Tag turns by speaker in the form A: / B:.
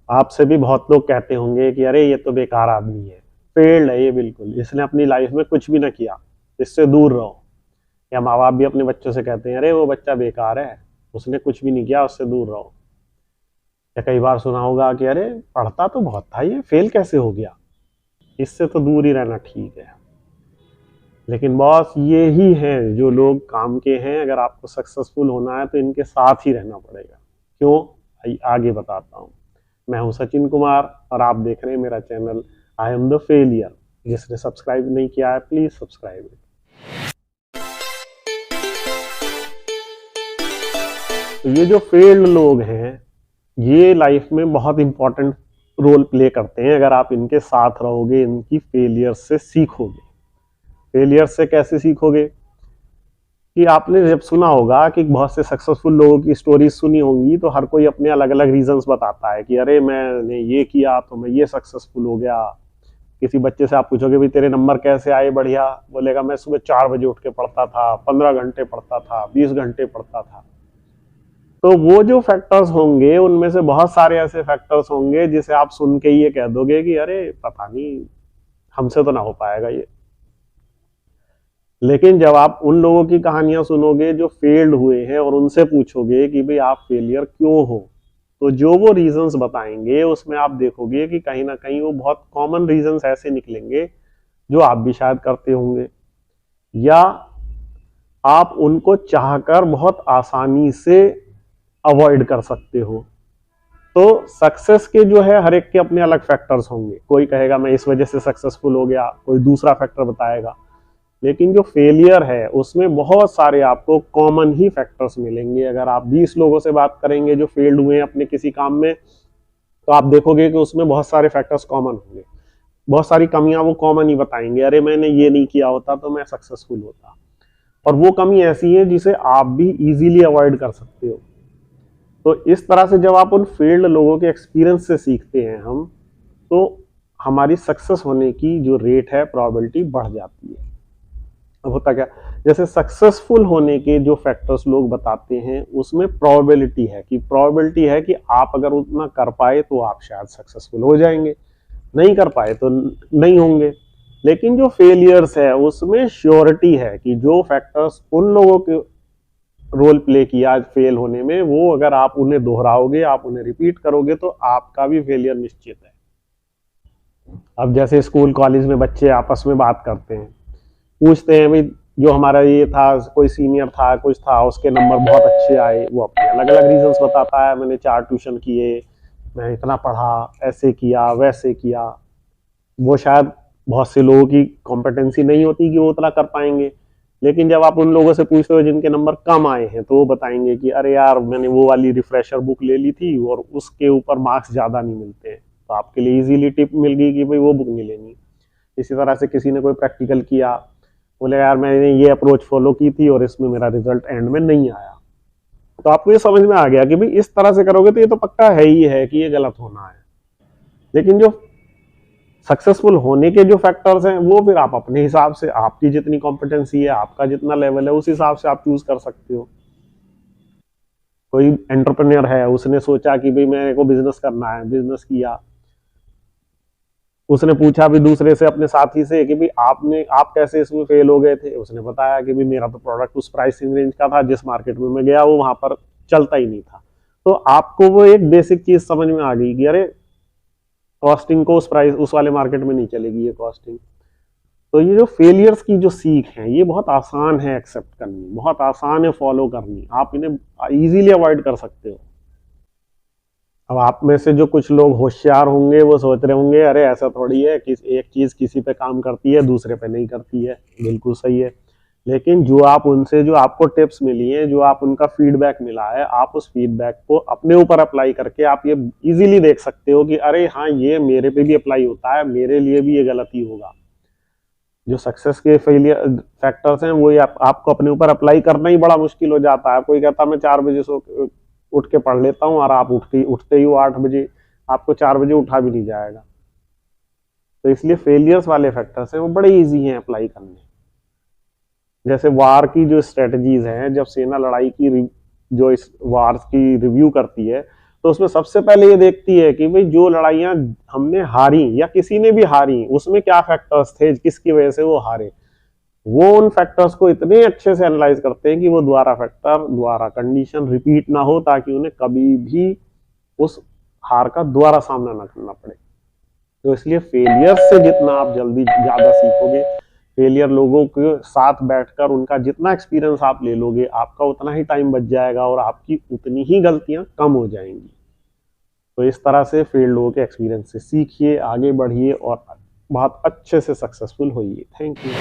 A: आपसे भी बहुत लोग कहते होंगे कि अरे ये तो बेकार आदमी है, फेल्ड है ये, बिल्कुल इसने अपनी लाइफ में कुछ भी ना किया, इससे दूर रहो। या माँ बाप भी अपने बच्चों से कहते हैं अरे वो बच्चा बेकार है, उसने कुछ भी नहीं किया, उससे दूर रहो। या कई बार सुना होगा कि अरे पढ़ता तो बहुत था, ये फेल कैसे हो गया, इससे तो दूर ही रहना ठीक है। लेकिन बॉस ये ही हैं जो लोग काम के हैं, अगर आपको सक्सेसफुल होना है तो इनके साथ ही रहना पड़ेगा। क्यों, आगे बताता हूँ। मैं हूं सचिन कुमार और आप देख रहे हैं मेरा channel I am the failure. जिसने सब्सक्राइब नहीं किया है प्लीज सब्सक्राइब। तो ये जो फेल्ड लोग हैं ये लाइफ में बहुत इंपॉर्टेंट रोल प्ले करते हैं। अगर आप इनके साथ रहोगे, इनकी फेलियर से सीखोगे। फेलियर से कैसे सीखोगे कि आपने जब सुना होगा कि बहुत से सक्सेसफुल लोगों की स्टोरीज सुनी होंगी, तो हर कोई अपने अलग अलग रीजंस बताता है कि अरे मैंने ये किया तो मैं ये सक्सेसफुल हो गया। किसी बच्चे से आप पूछोगे भी तेरे नंबर कैसे आए, बढ़िया, बोलेगा मैं सुबह 4 बजे उठ के पढ़ता था, 15 घंटे पढ़ता था, 20 घंटे पढ़ता था। तो वो जो फैक्टर्स होंगे उनमें से बहुत सारे ऐसे फैक्टर्स होंगे जिसे आप सुन के ये कह दोगे कि अरे पता नहीं हमसे तो ना हो पाएगा ये। लेकिन जब आप उन लोगों की कहानियां सुनोगे जो फेल्ड हुए हैं और उनसे पूछोगे कि भाई आप फेलियर क्यों हो, तो जो वो रीजंस बताएंगे उसमें आप देखोगे कि कहीं ना कहीं वो बहुत कॉमन रीजंस ऐसे निकलेंगे जो आप भी शायद करते होंगे, या आप उनको चाहकर बहुत आसानी से अवॉइड कर सकते हो। तो सक्सेस के जो है हर एक के अपने अलग फैक्टर्स होंगे। कोई कहेगा मैं इस वजह से सक्सेसफुल हो गया, कोई दूसरा फैक्टर बताएगा। लेकिन जो फेलियर है उसमें बहुत सारे आपको कॉमन ही फैक्टर्स मिलेंगे। अगर आप 20 लोगों से बात करेंगे जो फेल्ड हुए हैं अपने किसी काम में, तो आप देखोगे कि उसमें बहुत सारे फैक्टर्स कॉमन होंगे। बहुत सारी कमियां वो कॉमन ही बताएंगे, अरे मैंने ये नहीं किया होता तो मैं सक्सेसफुल होता। और वो कमी ऐसी है जिसे आप भी इजीली अवॉइड कर सकते हो। तो इस तरह से जब आप उन फील्ड लोगों के एक्सपीरियंस से सीखते हैं हम, तो हमारी सक्सेस होने की जो रेट है, प्रोबेबिलिटी बढ़ जाती है। अब होता क्या, जैसे सक्सेसफुल होने के जो फैक्टर्स लोग बताते हैं उसमें प्रोबेबिलिटी है कि आप अगर उतना कर पाए तो आप शायद सक्सेसफुल हो जाएंगे, नहीं कर पाए तो नहीं होंगे। लेकिन जो फेलियर्स है उसमें श्योरिटी है कि जो फैक्टर्स उन लोगों के रोल प्ले किया फेल होने में, वो अगर आप उन्हें दोहराओगे, आप उन्हें रिपीट करोगे, तो आपका भी फेलियर निश्चित है। अब जैसे स्कूल कॉलेज में बच्चे आपस में बात करते हैं, पूछते हैं भाई जो हमारा ये था, कोई सीनियर था, कुछ था, उसके नंबर बहुत अच्छे आए। वो अपने अलग अलग रीजंस बताता है, मैंने 4 ट्यूशन किए, मैं इतना पढ़ा, ऐसे किया वैसे किया। वो शायद बहुत से लोगों की कॉम्पिटेंसी नहीं होती कि वो उतना कर पाएंगे। लेकिन जब आप उन लोगों से पूछते हो जिनके नंबर कम आए हैं, तो वो बताएंगे कि अरे यार मैंने वो वाली रिफ्रेशर बुक ले ली थी और उसके ऊपर मार्क्स ज़्यादा नहीं मिलते हैं, तो आपके लिए इजीली टिप मिल गई कि भाई वो बुक नहीं लेनी। इसी तरह से किसी ने कोई प्रैक्टिकल किया, बोले यार मैंने ये अप्रोच फॉलो की थी और इसमें मेरा रिजल्ट एंड में नहीं आया, तो आपको ये समझ में आ गया कि भाई इस तरह से करोगे तो ये तो पक्का है ही है कि ये गलत होना है। लेकिन जो सक्सेसफुल होने के जो फैक्टर्स हैं वो फिर आप अपने हिसाब से, आपकी जितनी कॉम्पिटेंसी है, आपका जितना लेवल है, उस हिसाब से आप चूज कर सकते हो। कोई एंटरप्रेन्योर है, उसने सोचा कि भाई मेरे को बिजनेस करना है, बिजनेस किया, उसने पूछा भी दूसरे से, अपने साथी से, कि भाई आप कैसे इसमें फेल हो गए थे। उसने बताया कि भाई मेरा तो प्रोडक्ट उस प्राइसिंग रेंज का था, जिस मार्केट में मैं गया वो वहां पर चलता ही नहीं था। तो आपको वो एक बेसिक चीज समझ में आ गई कि अरे कॉस्टिंग को उस वाले मार्केट में नहीं चलेगी ये कॉस्टिंग। तो ये जो फेलियर्स की जो सीख है ये बहुत आसान है एक्सेप्ट करनी, बहुत आसान है फॉलो करनी, आप इन्हें इजीली अवॉइड कर सकते हो। अब आप में से जो कुछ लोग होशियार होंगे वो सोच रहे होंगे अरे ऐसा थोड़ी है कि एक चीज किसी पे काम करती है दूसरे पे नहीं करती है, बिल्कुल सही है। लेकिन जो आप उनसे, जो आपको टिप्स मिली हैं, जो आप उनका फीडबैक मिला है, आप उस फीडबैक को अपने ऊपर अप्लाई करके आप ये इजीली देख सकते हो कि अरे हाँ ये मेरे पे भी अप्लाई होता है, मेरे लिए भी ये गलती होगा। जो सक्सेस के फेलियर फैक्टर्स हैं वो आपको अपने ऊपर अप्लाई करना ही बड़ा मुश्किल हो जाता है। कोई कहता मैं 4 बजे सो उठ के पढ़ लेता हूँ और आप उठते ही हो 8 बजे, आपको 4 बजे उठा भी नहीं जाएगा। तो इसलिए फेलियर्स वाले फैक्टर्स हैं वो बड़े इजी हैं अप्लाई करने। जैसे वार की जो स्ट्रेटजीज हैं, जब सेना लड़ाई की जो इस वार की रिव्यू करती है, तो उसमें सबसे पहले ये देखती है कि भाई जो लड़ाइयां हमने हारी या किसी ने भी हारी उसमें क्या फैक्टर्स थे जिसकी वजह से वो हारे। वो उन फैक्टर्स को इतने अच्छे से एनालाइज करते हैं कि वो दोबारा कंडीशन रिपीट ना हो, ताकि उन्हें कभी भी उस हार का दोबारा सामना ना करना पड़े। तो इसलिए फेलियर से जितना आप जल्दी ज्यादा सीखोगे, फेलियर लोगों के साथ बैठकर उनका जितना एक्सपीरियंस आप ले लोगे, आपका उतना ही टाइम बच जाएगा और आपकी उतनी ही गलतियां कम हो जाएंगी। तो इस तरह से फेल्ड लोगों के एक्सपीरियंस से सीखिए, आगे बढ़िए और बहुत अच्छे से सक्सेसफुल होइए। Thank you.